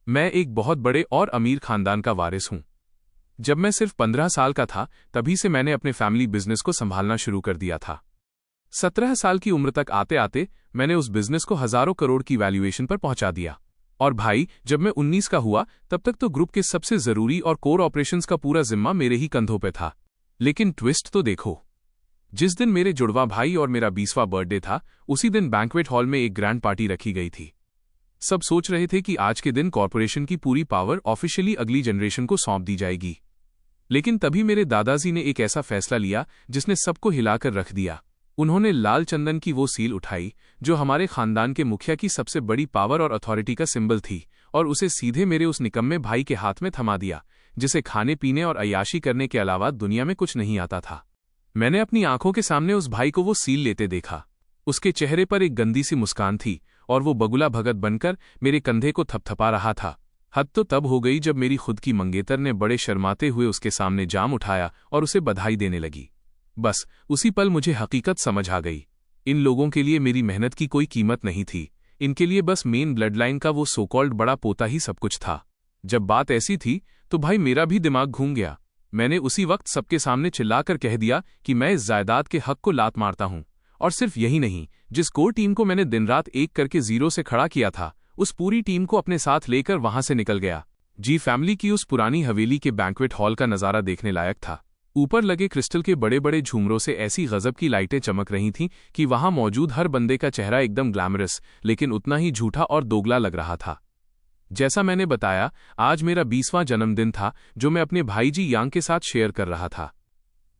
मैं एक बहुत बड़े और अमीर खानदान का वारिस हूं। जब मैं सिर्फ 15 साल का था तभी से मैंने अपने फैमिली बिजनेस को संभालना शुरू कर दिया था। 17 साल की उम्र तक आते आते मैंने उस बिजनेस को हजारों करोड़ की वैल्यूएशन पर पहुंचा दिया। और भाई, जब मैं 19 का हुआ तब तक तो ग्रुप के सबसे जरूरी और कोर ऑपरेशंस का पूरा जिम्मा मेरे ही कंधों पे था। लेकिन ट्विस्ट तो देखो, जिस दिन मेरे जुड़वा भाई और मेरा 20वां बर्थडे था, उसी दिन बैंक्वेट हॉल में एक ग्रैंड पार्टी रखी गई थी। सब सोच रहे थे कि आज के दिन कॉर्पोरेशन की पूरी पावर ऑफिशियली अगली जनरेशन को सौंप दी जाएगी। लेकिन तभी मेरे दादाजी ने एक ऐसा फैसला लिया जिसने सबको हिलाकर रख दिया। उन्होंने लाल चंदन की वो सील उठाई जो हमारे खानदान के मुखिया की सबसे बड़ी पावर और अथॉरिटी का सिंबल थी, और उसे सीधे मेरे उस निकम्मे भाई के हाथ में थमा दिया जिसे खाने पीने और अय्याशी करने के अलावा दुनिया में कुछ नहीं आता था। मैंने अपनी आंखों के सामने उस भाई को वो सील लेते देखा। उसके चेहरे पर एक गंदी सी मुस्कान थी और वो बगुला भगत बनकर मेरे कंधे को थपथपा रहा था। हद तो तब हो गई जब मेरी खुद की मंगेतर ने बड़े शर्माते हुए उसके सामने जाम उठाया और उसे बधाई देने लगी। बस उसी पल मुझे हकीकत समझ आ गई। इन लोगों के लिए मेरी मेहनत की कोई कीमत नहीं थी। इनके लिए बस मेन ब्लड लाइन का वो सो कॉल्ड बड़ा पोता ही सब कुछ था। जब बात ऐसी थी तो भाई मेरा भी दिमाग घूम गया। मैंने उसी वक्त सबके सामने चिल्लाकर कह दिया कि मैं इस जायदाद के हक को लात मारता हूं। और सिर्फ यही नहीं, जिस कोर टीम को मैंने दिन रात एक करके जीरो से खड़ा किया था, उस पूरी टीम को अपने साथ लेकर वहां से निकल गया। जी फैमिली की उस पुरानी हवेली के बैंक्वेट हॉल का नजारा देखने लायक था। ऊपर लगे क्रिस्टल के बड़े बड़े झूमरों से ऐसी गजब की लाइटें चमक रही थीं कि वहां मौजूद हर बंदे का चेहरा एकदम ग्लैमरस लेकिन उतना ही झूठा और दोगला लग रहा था। जैसा मैंने बताया, आज मेरा 20वां जन्मदिन था जो मैं अपने भाई जी यांग के साथ शेयर कर रहा था।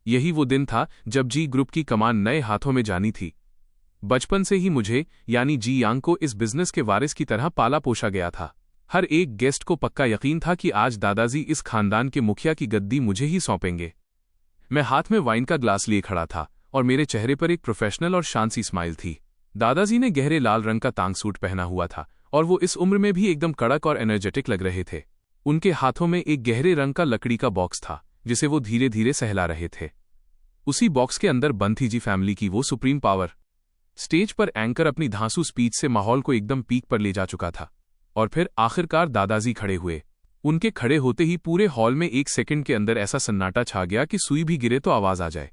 यही वो दिन था जब जी ग्रुप की कमान नए हाथों में जानी थी। बचपन से ही मुझे यानी जी यांग को इस बिजनेस के वारिस की तरह पाला पोषा गया था। हर एक गेस्ट को पक्का यकीन था कि आज दादाजी इस खानदान के मुखिया की गद्दी मुझे ही सौंपेंगे। मैं हाथ में वाइन का ग्लास लिए खड़ा था और मेरे चेहरे पर एक प्रोफेशनल और शांत सी स्माइल थी। दादाजी ने गहरे लाल रंग का तांग सूट पहना हुआ था और वो इस उम्र में भी एकदम कड़क और एनर्जेटिक लग रहे थे। उनके हाथों में एक गहरे रंग का लकड़ी का बॉक्स था जिसे वो धीरे धीरे सहला रहे थे। उसी बॉक्स के अंदर बंद थी जी फैमिली की वो सुप्रीम पावर। स्टेज पर एंकर अपनी धांसू स्पीच से माहौल को एकदम पीक पर ले जा चुका था और फिर आखिरकार दादाजी खड़े हुए। उनके खड़े होते ही पूरे हॉल में एक सेकंड के अंदर ऐसा सन्नाटा छा गया कि सुई भी गिरे तो आवाज आ जाए।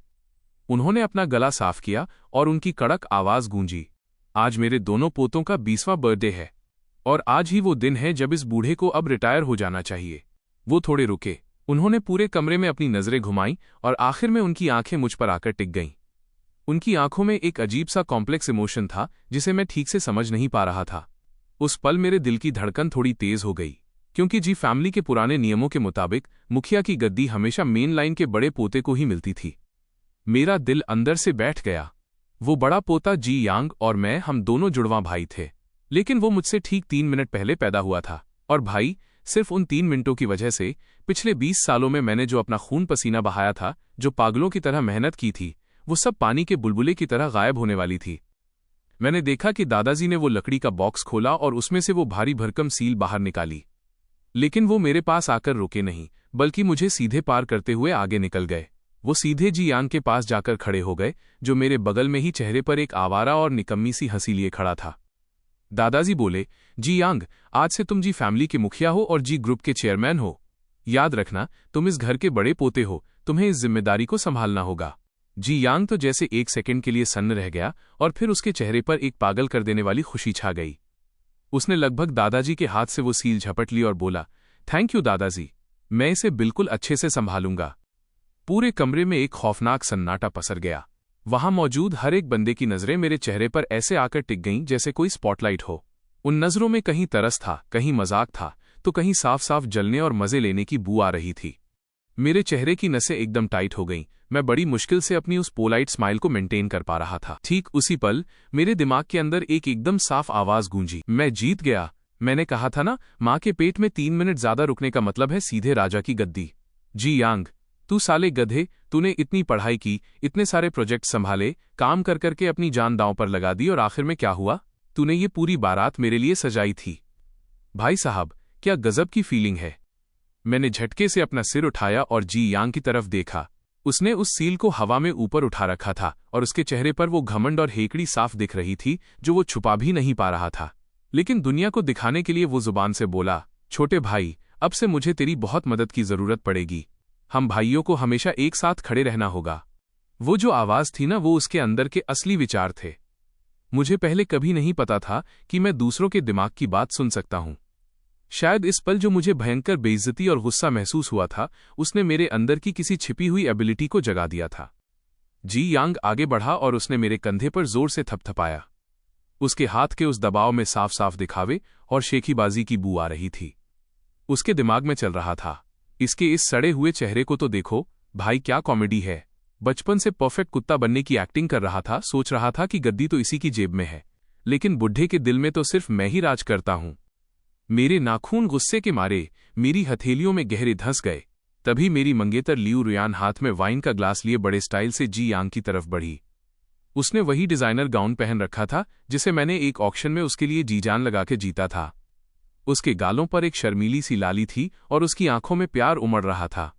उन्होंने अपना गला साफ किया और उनकी कड़क आवाज गूंजी, आज मेरे दोनों पोतों का 20वां बर्थडे है और आज ही वो दिन है जब इस बूढ़े को अब रिटायर हो जाना चाहिए। वो थोड़े रुके, उन्होंने पूरे कमरे में अपनी नजरें घुमाईं और आखिर में उनकी आंखें मुझ पर आकर टिक गईं। उनकी आंखों में एक अजीब सा कॉम्प्लेक्स इमोशन था जिसे मैं ठीक से समझ नहीं पा रहा था। उस पल मेरे दिल की धड़कन थोड़ी तेज हो गई, क्योंकि जी फैमिली के पुराने नियमों के मुताबिक मुखिया की गद्दी हमेशा मेन लाइन के बड़े पोते को ही मिलती थी। मेरा दिल अंदर से बैठ गया। वो बड़ा पोता जी यांग और मैं, हम दोनों जुड़वा भाई थे, लेकिन वो मुझसे ठीक 3 मिनट पहले पैदा हुआ था। और भाई, सिर्फ उन 3 मिनटों की वजह से पिछले 20 सालों में मैंने जो अपना खून पसीना बहाया था, जो पागलों की तरह मेहनत की थी, वो सब पानी के बुलबुले की तरह गायब होने वाली थी। मैंने देखा कि दादाजी ने वो लकड़ी का बॉक्स खोला और उसमें से वो भारी भरकम सील बाहर निकाली। लेकिन वो मेरे पास आकर रुके नहीं, बल्कि मुझे सीधे पार करते हुए आगे निकल गए। वो सीधे जी यांग के पास जाकर खड़े हो गए, जो मेरे बगल में ही चेहरे पर एक आवारा और निकम्मी सी हंसी लिए खड़ा था। दादाजी बोले, जी यांग, आज से तुम जी फैमिली के मुखिया हो और जी ग्रुप के चेयरमैन हो। याद रखना, तुम इस घर के बड़े पोते हो, तुम्हें इस जिम्मेदारी को संभालना होगा। जी यांग तो जैसे एक सेकंड के लिए सन्न रह गया और फिर उसके चेहरे पर एक पागल कर देने वाली खुशी छा गई। उसने लगभग दादाजी के हाथ से वो सील झपट ली और बोला, थैंक यू दादाजी, मैं इसे बिल्कुल अच्छे से संभालूंगा। पूरे कमरे में एक खौफनाक सन्नाटा पसर गया। वहां मौजूद हर एक बंदे की नजरें मेरे चेहरे पर ऐसे आकर टिक गईं जैसे कोई स्पॉटलाइट हो। उन नजरों में कहीं तरस था, कहीं मजाक था, तो कहीं साफ साफ जलने और मजे लेने की बू आ रही थी। मेरे चेहरे की नसें एकदम टाइट हो गईं। मैं बड़ी मुश्किल से अपनी उस पोलाइट स्माइल को मेंटेन कर पा रहा था। ठीक उसी पल मेरे दिमाग के अंदर एक एकदम साफ आवाज गूंजी, मैं जीत गया। मैंने कहा था ना, मां के पेट में 3 मिनट ज्यादा रुकने का मतलब है सीधे राजा की गद्दी। जी यांग, तू साले गधे, तूने इतनी पढ़ाई की, इतने सारे प्रोजेक्ट संभाले, काम कर करके अपनी जान दांव पर लगा दी और आखिर में क्या हुआ? तूने ये पूरी बारात मेरे लिए सजाई थी। भाई साहब, क्या गजब की फीलिंग है। मैंने झटके से अपना सिर उठाया और जी यांग की तरफ देखा। उसने उस सील को हवा में ऊपर उठा रखा था और उसके चेहरे पर वो घमंड और हेकड़ी साफ दिख रही थी जो वो छुपा भी नहीं पा रहा था। लेकिन दुनिया को दिखाने के लिए वो जुबान से बोला, छोटे भाई, अब से मुझे तेरी बहुत मदद की जरूरत पड़ेगी। हम भाइयों को हमेशा एक साथ खड़े रहना होगा। वो जो आवाज थी ना, वो उसके अंदर के असली विचार थे। मुझे पहले कभी नहीं पता था कि मैं दूसरों के दिमाग की बात सुन सकता हूं। शायद इस पल जो मुझे भयंकर बेइज्जती और गुस्सा महसूस हुआ था, उसने मेरे अंदर की किसी छिपी हुई एबिलिटी को जगा दिया था। जी यांग आगे बढ़ा और उसने मेरे कंधे पर जोर से थपथपाया। उसके हाथ के उस दबाव में साफ साफ दिखावे और शेखीबाजी की बू आ रही थी। उसके दिमाग में चल रहा था, इसके इस सड़े हुए चेहरे को तो देखो भाई, क्या कॉमेडी है। बचपन से परफेक्ट कुत्ता बनने की एक्टिंग कर रहा था, सोच रहा था कि गद्दी तो इसी की जेब में है, लेकिन बुढ़े के दिल में तो सिर्फ मैं ही राज करता हूं। मेरे नाखून गुस्से के मारे मेरी हथेलियों में गहरे धंस गए। तभी मेरी मंगेतर लियू रुयान हाथ में वाइन का ग्लास लिए बड़े स्टाइल से जी यांग की तरफ बढ़ी। उसने वही डिजाइनर गाउन पहन रखा था जिसे मैंने एक ऑक्शन में उसके लिए जी जान लगा के जीता था। उसके गालों पर एक शर्मीली सी लाली थी और उसकी आंखों में प्यार उमड़ रहा था।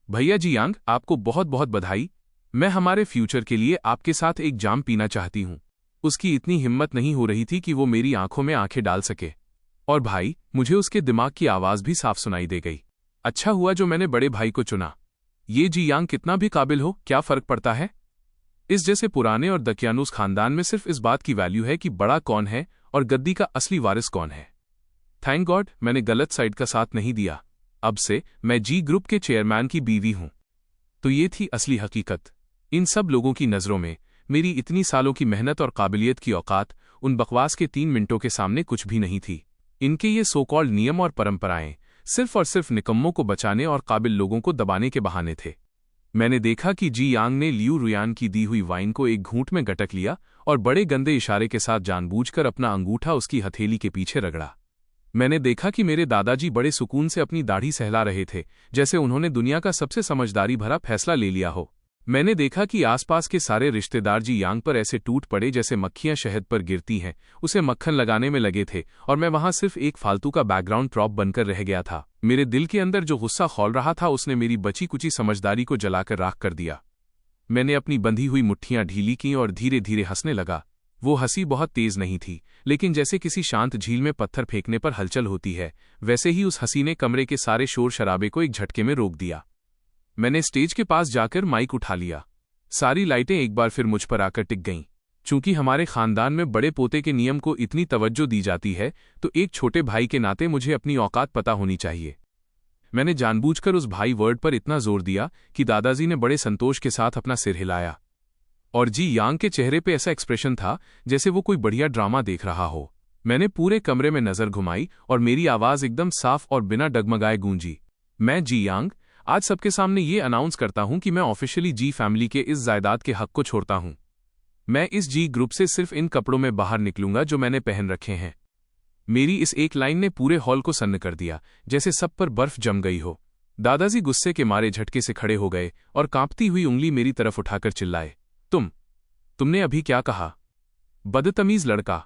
भैया जी यांग, आपको बहुत बहुत बधाई। मैं हमारे फ्यूचर के लिए आपके साथ एक जाम पीना चाहती हूं। उसकी इतनी हिम्मत नहीं हो रही थी कि वो मेरी आंखों में आंखें डाल सके। और भाई, मुझे उसके दिमाग की आवाज भी साफ सुनाई दे गई। अच्छा हुआ जो मैंने बड़े भाई को चुना। ये जी यांग कितना भी काबिल हो, क्या फर्क पड़ता है। इस जैसे पुराने और दकियानूस खानदान में सिर्फ इस बात की वैल्यू है कि बड़ा कौन है और गद्दी का असली वारिस कौन है। थैंक गॉड मैंने गलत साइड का साथ नहीं दिया। अब से मैं जी ग्रुप के चेयरमैन की बीवी हूं। तो ये थी असली हकीकत। इन सब लोगों की नजरों में मेरी इतनी सालों की मेहनत और काबिलियत की औकात उन बकवास के 3 मिनटों के सामने कुछ भी नहीं थी। इनके ये सो कॉल्ड नियम और परंपराएं सिर्फ और सिर्फ निकम्मों को बचाने और काबिल लोगों को दबाने के बहाने थे। मैंने देखा कि जी यांग ने लियू रुयान की दी हुई वाइन को एक घूंट में गटक लिया और बड़े गंदे इशारे के साथ जानबूझकर अपना अंगूठा उसकी हथेली के पीछे रगड़ा। मैंने देखा कि मेरे दादाजी बड़े सुकून से अपनी दाढ़ी सहला रहे थे, जैसे उन्होंने दुनिया का सबसे समझदारी भरा फैसला ले लिया हो। मैंने देखा कि आसपास के सारे रिश्तेदार जी यांग पर ऐसे टूट पड़े जैसे मक्खियां शहद पर गिरती हैं, उसे मक्खन लगाने में लगे थे, और मैं वहां सिर्फ एक फालतू का बैकग्राउंड प्रॉप बनकर रह गया था। मेरे दिल के अंदर जो गुस्सा खौल रहा था उसने मेरी बची कुची समझदारी को जलाकर राख कर दिया। मैंने अपनी बंधी हुई मुट्ठियां ढीली की और धीरे धीरे हंसने लगा। वो हंसी बहुत तेज नहीं थी, लेकिन जैसे किसी शांत झील में पत्थर फेंकने पर हलचल होती है, वैसे ही उस हंसी ने कमरे के सारे शोर शराबे को एक झटके में रोक दिया। मैंने स्टेज के पास जाकर माइक उठा लिया। सारी लाइटें एक बार फिर मुझ पर आकर टिक गईं। चूंकि हमारे खानदान में बड़े पोते के नियम को इतनी तवज्जो दी जाती है, तो एक छोटे भाई के नाते मुझे अपनी औकात पता होनी चाहिए। मैंने जानबूझकर उस भाई वर्ड पर इतना जोर दिया कि दादाजी ने बड़े संतोष के साथ अपना सिर हिलाया, और जी यांग के चेहरे पे ऐसा एक्सप्रेशन था जैसे वो कोई बढ़िया ड्रामा देख रहा हो। मैंने पूरे कमरे में नजर घुमाई और मेरी आवाज एकदम साफ और बिना डगमगाए गूंजी। मैं जी यांग आज सबके सामने ये अनाउंस करता हूं कि मैं ऑफिशियली जी फैमिली के इस जायदाद के हक को छोड़ता हूं। मैं इस जी ग्रुप से सिर्फ इन कपड़ों में बाहर निकलूंगा जो मैंने पहन रखे हैं। मेरी इस एक लाइन ने पूरे हॉल को सन्न कर दिया, जैसे सब पर बर्फ जम गई हो। दादाजी गुस्से के मारे झटके से खड़े हो गए और कांपती हुई उंगली मेरी तरफ उठाकर चिल्लाए, तुमने अभी क्या कहा, बदतमीज लड़का।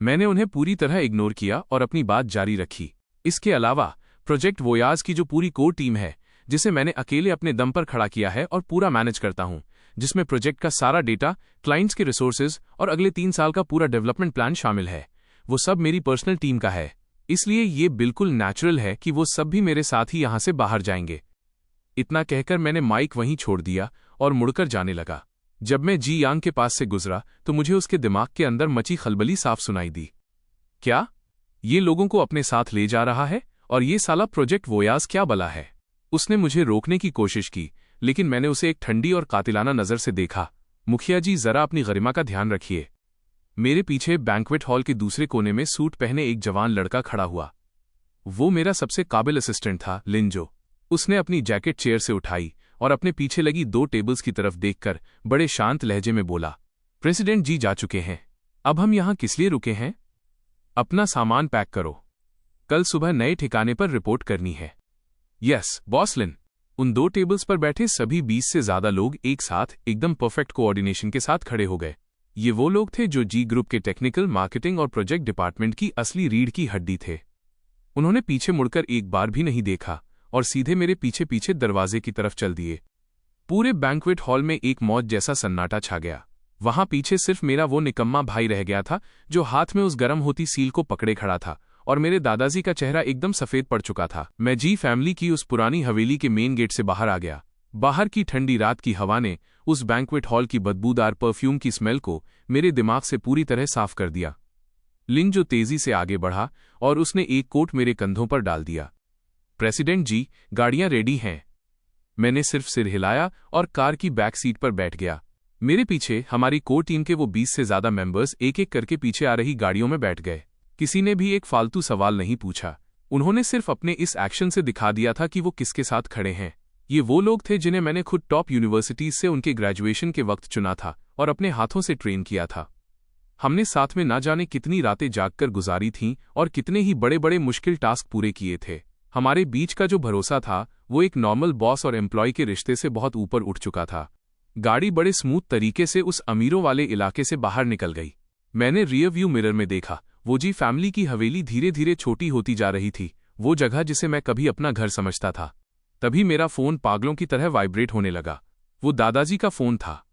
मैंने उन्हें पूरी तरह इग्नोर किया और अपनी बात जारी रखी। इसके अलावा प्रोजेक्ट वोयाज की जो पूरी कोर टीम है, जिसे मैंने अकेले अपने दम पर खड़ा किया है और पूरा मैनेज करता हूं, जिसमें प्रोजेक्ट का सारा डेटा, क्लाइंट्स के रिसोर्सेज और अगले 3 साल का पूरा डेवलपमेंट प्लान शामिल है, वो सब मेरी पर्सनल टीम का है। इसलिए ये बिल्कुल नेचुरल है कि वो सब भी मेरे साथ ही यहां से बाहर जाएंगे। इतना कहकर मैंने माइक वहीं छोड़ दिया और मुड़कर जाने लगा। जब मैं जी यांग के पास से गुजरा तो मुझे उसके दिमाग के अंदर मची खलबली साफ सुनाई दी। क्या ये लोगों को अपने साथ ले जा रहा है, और ये साला प्रोजेक्ट वोयाज क्या बला है। उसने मुझे रोकने की कोशिश की, लेकिन मैंने उसे एक ठंडी और कातिलाना नजर से देखा। मुखिया जी, जरा अपनी गरिमा का ध्यान रखिए। मेरे पीछे बैंक्वेट हॉल के दूसरे कोने में सूट पहने एक जवान लड़का खड़ा हुआ। वो मेरा सबसे काबिल असिस्टेंट था, लिंजो। उसने अपनी जैकेट चेयर से उठाई और अपने पीछे लगी 2 टेबल्स की तरफ देखकर बड़े शांत लहजे में बोला, प्रेसिडेंट जी जा चुके हैं, अब हम यहां किस लिए रुके हैं? अपना सामान पैक करो, कल सुबह नए ठिकाने पर रिपोर्ट करनी है। यस बॉस लिन। उन 2 टेबल्स पर बैठे सभी 20 से ज्यादा लोग एक साथ एकदम परफेक्ट कोऑर्डिनेशन के साथ खड़े हो गए। ये वो लोग थे जो जी ग्रुप के टेक्निकल, मार्केटिंग और प्रोजेक्ट डिपार्टमेंट की असली रीढ़ की हड्डी थे। उन्होंने पीछे मुड़कर एक बार भी नहीं देखा और सीधे मेरे पीछे पीछे दरवाजे की तरफ चल दिए। पूरे बैंक्वेट हॉल में एक मौज जैसा सन्नाटा छा गया। वहां पीछे सिर्फ मेरा वो निकम्मा भाई रह गया था जो हाथ में उस गर्म होती सील को पकड़े खड़ा था और मेरे दादाजी का चेहरा एकदम सफ़ेद पड़ चुका था। मैं जी फैमिली की उस पुरानी हवेली के मेन गेट से बाहर आ गया। बाहर की ठंडी रात की हवा ने उस बैंक्वेट हॉल की बदबूदार परफ्यूम की स्मेल को मेरे दिमाग से पूरी तरह साफ कर दिया। लिन जो तेजी से आगे बढ़ा और उसने एक कोट मेरे कंधों पर डाल दिया। प्रेसिडेंट जी, गाड़ियां रेडी हैं। मैंने सिर्फ सिर हिलाया और कार की बैक सीट पर बैठ गया। मेरे पीछे हमारी कोर टीम के वो 20 से ज्यादा मेंबर्स एक एक करके पीछे आ रही गाड़ियों में बैठ गए। किसी ने भी एक फालतू सवाल नहीं पूछा। उन्होंने सिर्फ अपने इस एक्शन से दिखा दिया था कि वो किसके साथ खड़े हैं। ये वो लोग थे जिन्हें मैंने खुद टॉप यूनिवर्सिटीज से उनके ग्रेजुएशन के वक्त चुना था और अपने हाथों से ट्रेन किया था। हमने साथ में ना जाने कितनी रातें जागकर गुजारी थीं और कितने ही बड़े बड़े मुश्किल टास्क पूरे किए थे। हमारे बीच का जो भरोसा था वो एक नॉर्मल बॉस और एम्प्लॉय के रिश्ते से बहुत ऊपर उठ चुका था। गाड़ी बड़े स्मूथ तरीके से उस अमीरों वाले इलाके से बाहर निकल गई। मैंने रियर व्यू मिरर में देखा, वो जी फैमिली की हवेली धीरे धीरे छोटी होती जा रही थी, वो जगह जिसे मैं कभी अपना घर समझता था। तभी मेरा फोन पागलों की तरह वाइब्रेट होने लगा। वो दादाजी का फोन था।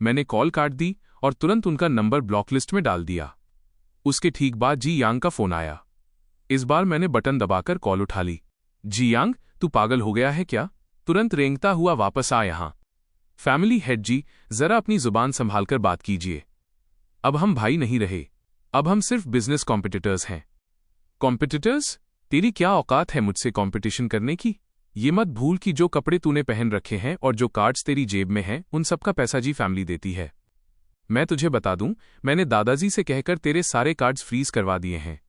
मैंने कॉल काट दी और तुरंत उनका नंबर ब्लॉकलिस्ट में डाल दिया। उसके ठीक बाद जी यांग का फोन आया। इस बार मैंने बटन दबाकर कॉल उठा ली। जी यांग, तू पागल हो गया है क्या? तुरंत रेंगता हुआ वापस आ यहां। फैमिली हेड जी, जरा अपनी जुबान संभालकर बात कीजिए। अब हम भाई नहीं रहे, अब हम सिर्फ बिजनेस कॉम्पिटिटर्स हैं। कॉम्पिटिटर्स? तेरी क्या औकात है मुझसे कॉम्पिटिशन करने की? ये मत भूल कि जो कपड़े तूने पहन रखे हैं और जो कार्ड्स तेरी जेब में हैं, उन सबका पैसा जी फैमिली देती है। मैं तुझे बता दूं, मैंने दादाजी से कहकर तेरे सारे कार्ड्स फ्रीज करवा दिए हैं।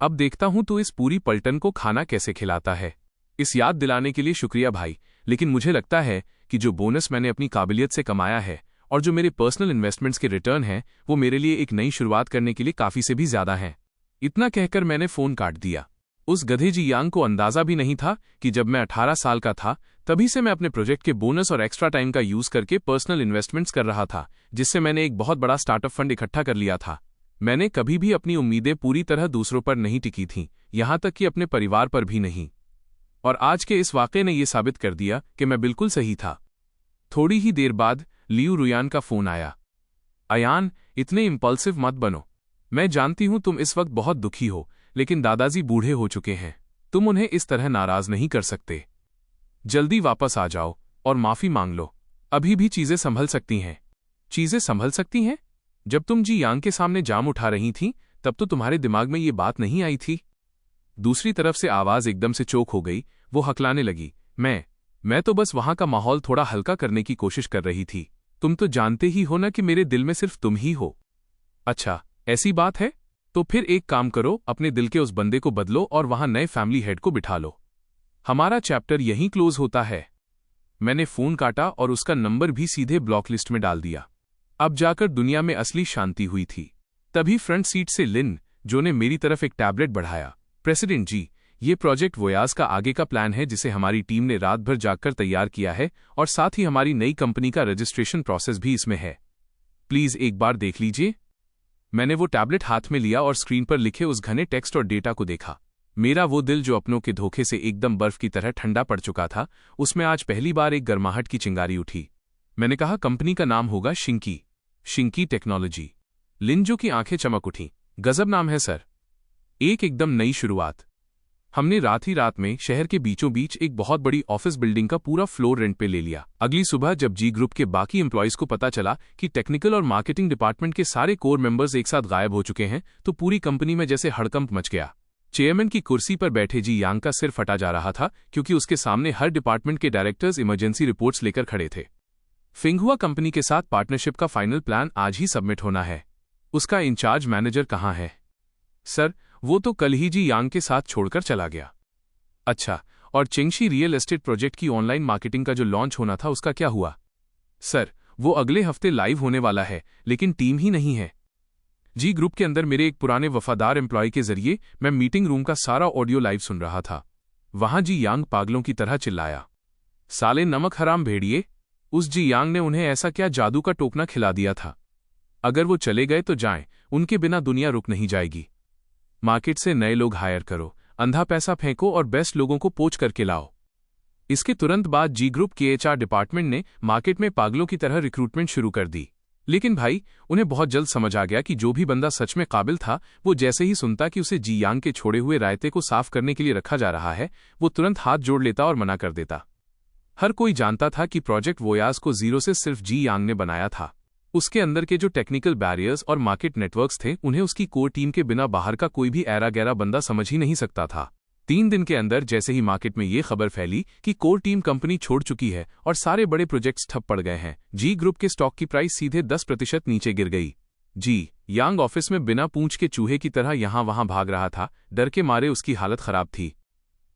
अब देखता हूं तू इस पूरी पलटन को खाना कैसे खिलाता है। इस याद दिलाने के लिए शुक्रिया भाई, लेकिन मुझे लगता है कि जो बोनस मैंने अपनी काबिलियत से कमाया है और जो मेरे पर्सनल इन्वेस्टमेंट्स के रिटर्न हैं, वो मेरे लिए एक नई शुरुआत करने के लिए काफी से भी ज्यादा हैं। इतना कहकर मैंने फोन काट दिया। उस गधे जी यांग को अंदाजा भी नहीं था कि जब मैं 18 साल का था तभी से मैं अपने प्रोजेक्ट के बोनस और एक्स्ट्रा टाइम का यूज करके पर्सनल इन्वेस्टमेंट्स कर रहा था, जिससे मैंने एक बहुत बड़ा स्टार्टअप फंड इकट्ठा कर लिया था। मैंने कभी भी अपनी उम्मीदें पूरी तरह दूसरों पर नहीं टिकी थीं, यहां तक कि अपने परिवार पर भी नहीं। और आज के इस वाक़े ने यह साबित कर दिया कि मैं बिल्कुल सही था। थोड़ी ही देर बाद लियू रुयान का फोन आया। अयान, इतने इम्पल्सिव मत बनो। मैं जानती हूं तुम इस वक्त बहुत दुखी हो, लेकिन दादाजी बूढ़े हो चुके हैं, तुम उन्हें इस तरह नाराज नहीं कर सकते। जल्दी वापस आ जाओ और माफी मांग लो। अभी भी चीजें संभल सकती हैं। चीजें संभल सकती हैं? जब तुम जी यांग के सामने जाम उठा रही थीं, तब तो तुम्हारे दिमाग में ये बात नहीं आई थी। दूसरी तरफ से आवाज एकदम से चोक हो गई। वो हकलाने लगी। मैं तो बस वहां का माहौल थोड़ा हल्का करने की कोशिश कर रही थी। तुम तो जानते ही हो ना कि मेरे दिल में सिर्फ तुम ही हो। अच्छा, ऐसी बात है? तो फिर एक काम करो, अपने दिल के उस बंदे को बदलो और वहां नए फैमिली हेड को बिठा लो। हमारा चैप्टर यहीं क्लोज होता है। मैंने फोन काटा और उसका नंबर भी सीधे ब्लॉक लिस्ट में डाल दिया। अब जाकर दुनिया में असली शांति हुई थी। तभी फ्रंट सीट से लिन, जो ने मेरी तरफ एक टैबलेट बढ़ाया। प्रेसिडेंट जी, ये प्रोजेक्ट वोयाज का आगे का प्लान है जिसे हमारी टीम ने रात भर जागकर तैयार किया है, और साथ ही हमारी नई कंपनी का रजिस्ट्रेशन प्रोसेस भी इसमें है। प्लीज एक बार देख लीजिए। मैंने वो टैबलेट हाथ में लिया और स्क्रीन पर लिखे उस घने टेक्स्ट और डेटा को देखा। मेरा वो दिल जो अपनों के धोखे से एकदम बर्फ की तरह ठंडा पड़ चुका था, उसमें आज पहली बार एक गर्माहट की चिंगारी उठी। मैंने कहा, कंपनी का नाम होगा शिंकी टेक्नोलॉजी। लिंजो की आंखें चमक उठीं। गजब नाम है सर। एकदम नई शुरुआत। हमने रात ही रात में शहर के बीचों बीच एक बहुत बड़ी ऑफिस बिल्डिंग का पूरा फ्लोर रेंट पे ले लिया। अगली सुबह जब जी ग्रुप के बाकी एम्प्लॉयज को पता चला कि टेक्निकल और मार्केटिंग डिपार्टमेंट के सारे कोर मेंबर्स एक साथ गायब हो चुके हैं, तो पूरी कंपनी में जैसे हड़कंप मच गया। चेयरमैन की कुर्सी पर बैठे जी यांग का सिर फटा जा रहा था, क्योंकि उसके सामने हर डिपार्टमेंट के डायरेक्टर्स इमरजेंसी रिपोर्ट्स लेकर खड़े थे। फिंगहुआ कंपनी के साथ पार्टनरशिप का फाइनल प्लान आज ही सबमिट होना है। उसका इंचार्ज मैनेजर कहाँ है? सर, वो तो कल ही जी यांग के साथ छोड़कर चला गया। अच्छा, और चिंगशी रियल एस्टेट प्रोजेक्ट की ऑनलाइन मार्केटिंग का जो लॉन्च होना था उसका क्या हुआ? सर, वो अगले हफ्ते लाइव होने वाला है, लेकिन टीम ही नहीं है। जी ग्रुप के अंदर मेरे एक पुराने वफादार एम्प्लॉय के जरिए मैं मीटिंग रूम का सारा ऑडियो लाइव सुन रहा था। वहां जी यांग पागलों की तरह चिल्लाया, साले नमक हराम भेड़िए। उस जी यांग ने उन्हें ऐसा क्या जादू का टोपना खिला दिया था? अगर वो चले गए तो जाएं, उनके बिना दुनिया रुक नहीं जाएगी। मार्केट से नए लोग हायर करो, अंधा पैसा फेंको और बेस्ट लोगों को पोच करके लाओ। इसके तुरंत बाद जी ग्रुप के एचआर डिपार्टमेंट ने मार्केट में पागलों की तरह रिक्रूटमेंट शुरू कर दी। लेकिन भाई, उन्हें बहुत जल्द समझ आ गया कि जो भी बंदा सच में काबिल था, वो जैसे ही सुनता कि उसे जी यांग के छोड़े हुए रायते को साफ करने के लिए रखा जा रहा है, वो तुरंत हाथ जोड़ लेता और मना कर देता। हर कोई जानता था कि प्रोजेक्ट वोयाज को जीरो से सिर्फ जी यांग ने बनाया था। उसके अंदर के जो टेक्निकल बैरियर्स और मार्केट नेटवर्क्स थे, उन्हें उसकी कोर टीम के बिना बाहर का कोई भी ऐरा गैरा बंदा समझ ही नहीं सकता था। 3 दिन के अंदर जैसे ही मार्केट में ये खबर फैली कि कोर टीम कंपनी छोड़ चुकी है और सारे बड़े प्रोजेक्ट्स ठप पड़ गए हैं, जी ग्रुप के स्टॉक की प्राइस सीधे 10% नीचे गिर गई। जी यांग ऑफिस में बिना पूंछ के चूहे की तरह यहां वहां भाग रहा था, डर के मारे उसकी हालत खराब थी।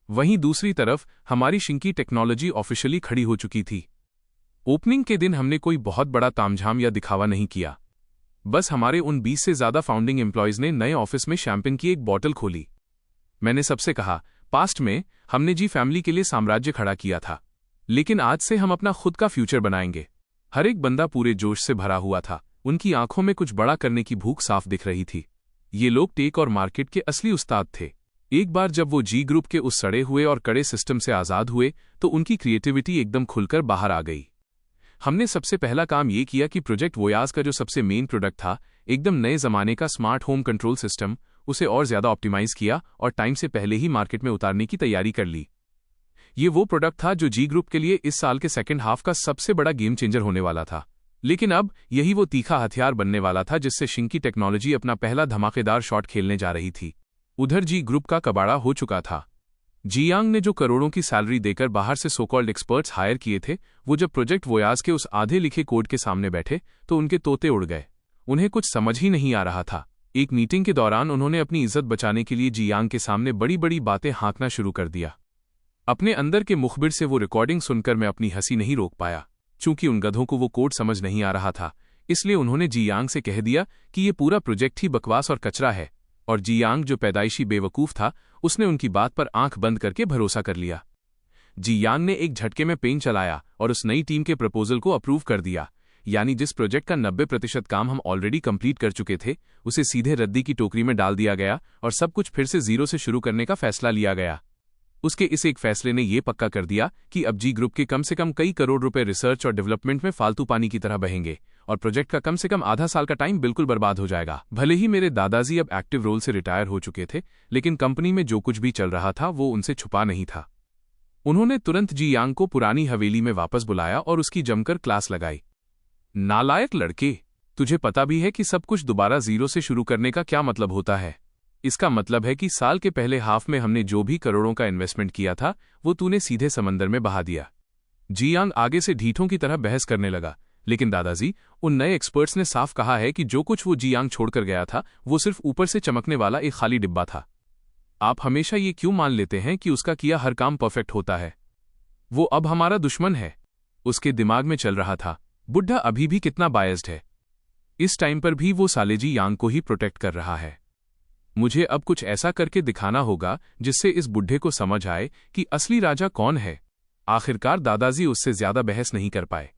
वहीं दूसरी तरफ हमारी शिंकी टेक्नोलॉजी ऑफिशियली खड़ी हो चुकी थी। ओपनिंग के दिन हमने कोई बहुत बड़ा तामझाम या दिखावा नहीं किया। बस हमारे उन 20 से ज्यादा फाउंडिंग एम्प्लॉयज ने नए ऑफिस में शैंपेन की एक बॉटल खोली। मैंने सबसे कहा, पास्ट में हमने जी फैमिली के लिए साम्राज्य खड़ा किया था, लेकिन आज से हम अपना खुद का फ्यूचर बनाएंगे। हर एक बंदा पूरे जोश से भरा हुआ था, उनकी आंखों में कुछ बड़ा करने की भूख साफ दिख रही थी। ये लोग टेक और मार्केट के असली उस्ताद थे। एक बार जब वो जी ग्रुप के उस सड़े हुए और कड़े सिस्टम से आजाद हुए, तो उनकी क्रिएटिविटी एकदम खुलकर बाहर आ गई। हमने सबसे पहला काम ये किया कि प्रोजेक्ट वोयाज का जो सबसे मेन प्रोडक्ट था, एकदम नए जमाने का स्मार्ट होम कंट्रोल सिस्टम, उसे और ज्यादा ऑप्टिमाइज किया और टाइम से पहले ही मार्केट में उतारने की तैयारी कर ली। ये वो प्रोडक्ट था जो जी ग्रुप के लिए इस साल के सेकंड हाफ का सबसे बड़ा गेम चेंजर होने वाला था। लेकिन अब यही वो तीखा हथियार बनने वाला था जिससे शिंकी टेक्नोलॉजी अपना पहला धमाकेदार शॉट खेलने जा रही थी। उधर जी ग्रुप का कबाड़ा हो चुका था। जी यांग ने जो करोड़ों की सैलरी देकर बाहर से सोकॉल्ड एक्सपर्ट्स हायर किए थे, वो जब प्रोजेक्ट वोयाज के उस आधे लिखे कोड के सामने बैठे तो उनके तोते उड़ गए। उन्हें कुछ समझ ही नहीं आ रहा था। एक मीटिंग के दौरान उन्होंने अपनी इज्जत बचाने के लिए जी यांग के सामने बड़ी बड़ी बातें हाँकना शुरू कर दिया। अपने अंदर के मुखबिर से वो रिकॉर्डिंग सुनकर मैं अपनी हंसी नहीं रोक पाया। चूंकि उन गधों को वो कोड समझ नहीं आ रहा था, इसलिए उन्होंने जी यांग से कह दिया कि ये पूरा प्रोजेक्ट ही बकवास और कचरा है। और जी यांग, जो पैदाइशी बेवकूफ था, उसने उनकी बात पर आंख बंद करके भरोसा कर लिया। जी यांग ने एक झटके में पेन चलाया और उस नई टीम के प्रपोजल को अप्रूव कर दिया। यानी जिस प्रोजेक्ट का 90% काम हम ऑलरेडी कंप्लीट कर चुके थे, उसे सीधे रद्दी की टोकरी में डाल दिया गया और सब कुछ फिर से जीरो से शुरू करने का फैसला लिया गया। उसके इस एक फैसले ने यह पक्का कर दिया कि अब जी ग्रुप के कम से कम कई करोड़ रुपए रिसर्च और डेवलपमेंट में फालतू पानी की तरह बहेंगे और प्रोजेक्ट का कम से कम आधा साल का टाइम बिल्कुल बर्बाद हो जाएगा। भले ही मेरे दादाजी अब एक्टिव रोल से रिटायर हो चुके थे, लेकिन कंपनी में जो कुछ भी चल रहा था वो उनसे छुपा नहीं था। उन्होंने तुरंत जी यांग को पुरानी हवेली में वापस बुलाया और उसकी जमकर क्लास लगाई। नालायक लड़के, तुझे पता भी है कि सब कुछ दोबारा जीरो से शुरू करने का क्या मतलब होता है? इसका मतलब है कि साल के पहले हाफ में हमने जो भी करोड़ों का इन्वेस्टमेंट किया था, वो तूने सीधे समंदर में बहा दिया। जी यांग आगे से ढीठों की तरह बहस करने लगा। लेकिन दादाजी, उन नए एक्सपर्ट्स ने साफ कहा है कि जो कुछ वो जी यांग छोड़कर गया था, वो सिर्फ ऊपर से चमकने वाला एक खाली डिब्बा था। आप हमेशा ये क्यों मान लेते हैं कि उसका किया हर काम परफेक्ट होता है? वो अब हमारा दुश्मन है। उसके दिमाग में चल रहा था, बुढ़ा अभी भी कितना बायस्ड है। इस टाइम पर भी वो साले जी यांग को ही प्रोटेक्ट कर रहा है। मुझे अब कुछ ऐसा करके दिखाना होगा जिससे इस बुढ़े को समझ आए कि असली राजा कौन है। आखिरकार दादाजी उससे ज्यादा बहस नहीं कर पाए।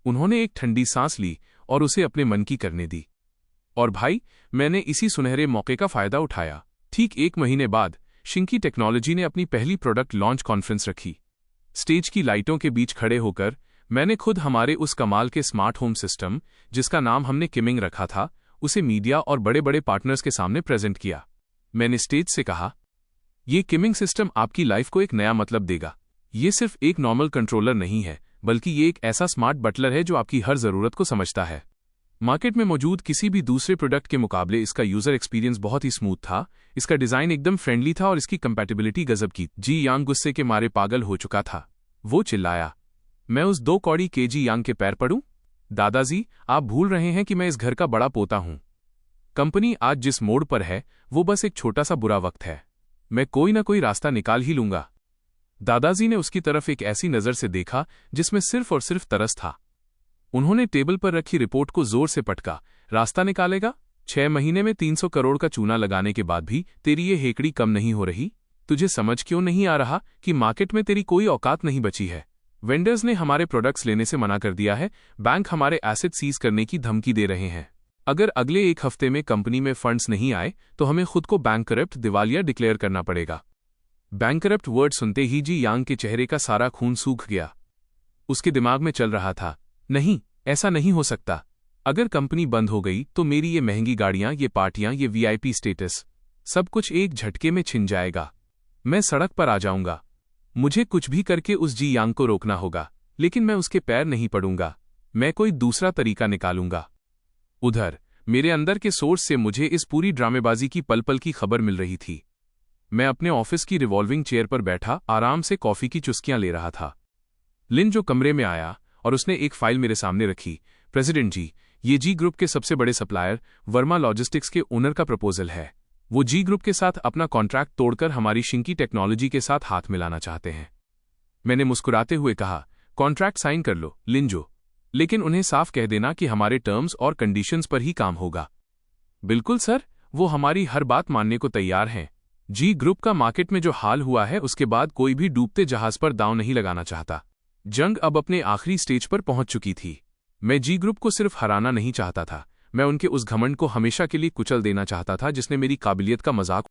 उन्होंने एक ठंडी सांस ली और उसे अपने मन की करने दी। और भाई, मैंने इसी सुनहरे मौके का फायदा उठाया। ठीक 1 महीने बाद शिंकी टेक्नोलॉजी ने अपनी पहली प्रोडक्ट लॉन्च कॉन्फ्रेंस रखी। स्टेज की लाइटों के बीच खड़े होकर मैंने खुद हमारे उस कमाल के स्मार्ट होम सिस्टम, जिसका नाम हमने किमिंग रखा था, उसे मीडिया और बड़े बड़े पार्टनर्स के सामने प्रेजेंट किया। मैंने स्टेज से कहा, ये किमिंग सिस्टम आपकी लाइफ को एक नया मतलब देगा। ये सिर्फ एक नॉर्मल कंट्रोलर नहीं है, बल्कि ये एक ऐसा स्मार्ट बटलर है जो आपकी हर जरूरत को समझता है। मार्केट में मौजूद किसी भी दूसरे प्रोडक्ट के मुकाबले इसका यूजर एक्सपीरियंस बहुत ही स्मूथ था, इसका डिजाइन एकदम फ्रेंडली था और इसकी कंपैटिबिलिटी गजब की। जी यांग गुस्से के मारे पागल हो चुका था। वो चिल्लाया, मैं उस 2 कौड़ी के जी यांग के पैर पड़ूं? दादाजी, आप भूल रहे हैं कि मैं इस घर का बड़ा पोता हूं। कंपनी आज जिस मोड़ पर है, वो बस एक छोटा सा बुरा वक्त है। मैं कोई ना कोई रास्ता निकाल ही लूंगा। दादाजी ने उसकी तरफ एक ऐसी नजर से देखा जिसमें सिर्फ और सिर्फ तरस था। उन्होंने टेबल पर रखी रिपोर्ट को जोर से पटका। रास्ता निकालेगा? 6 महीने में 300 करोड़ का चूना लगाने के बाद भी तेरी ये हेकड़ी कम नहीं हो रही? तुझे समझ क्यों नहीं आ रहा कि मार्केट में तेरी कोई औकात नहीं बची है? वेंडर्स ने हमारे प्रोडक्ट्स लेने से मना कर दिया है। बैंक हमारे एसेट सीज करने की धमकी दे रहे हैं। अगर अगले 1 हफ्ते में कंपनी में फंड्स नहीं आए तो हमें खुद को बैंकरप्ट, दिवालिया डिक्लेयर करना पड़ेगा। बैंकरप्ट वर्ड सुनते ही जी यांग के चेहरे का सारा खून सूख गया। उसके दिमाग में चल रहा था, नहीं, ऐसा नहीं हो सकता। अगर कंपनी बंद हो गई तो मेरी ये महंगी गाड़ियां, ये पार्टियां, ये वीआईपी स्टेटस, सब कुछ एक झटके में छिन जाएगा। मैं सड़क पर आ जाऊंगा। मुझे कुछ भी करके उस जी यांग को रोकना होगा, लेकिन मैं उसके पैर नहीं पड़ूंगा। मैं कोई दूसरा तरीका निकालूंगा। उधर मेरे अंदर के सोर्स से मुझे इस पूरी ड्रामेबाजी की पल पल की खबर मिल रही थी। मैं अपने ऑफिस की रिवॉल्विंग चेयर पर बैठा आराम से कॉफी की चुस्कियां ले रहा था। लिन जो कमरे में आया और उसने एक फाइल मेरे सामने रखी। प्रेसिडेंट जी, ये जी ग्रुप के सबसे बड़े सप्लायर वर्मा लॉजिस्टिक्स के ओनर का प्रपोजल है। वो जी ग्रुप के साथ अपना कॉन्ट्रैक्ट तोड़कर हमारी शिंकी टेक्नोलॉजी के साथ हाथ मिलाना चाहते हैं। मैंने मुस्कुराते हुए कहा, कॉन्ट्रैक्ट साइन कर लो लिंजो, लेकिन उन्हें साफ कह देना कि हमारे टर्म्स और कंडीशंस पर ही काम होगा। बिल्कुल सर, वो हमारी हर बात मानने को तैयार हैं। जी ग्रुप का मार्केट में जो हाल हुआ है उसके बाद कोई भी डूबते जहाज पर दांव नहीं लगाना चाहता। जंग अब अपने आखिरी स्टेज पर पहुंच चुकी थी। मैं जी ग्रुप को सिर्फ हराना नहीं चाहता था, मैं उनके उस घमंड को हमेशा के लिए कुचल देना चाहता था जिसने मेरी काबिलियत का मजाक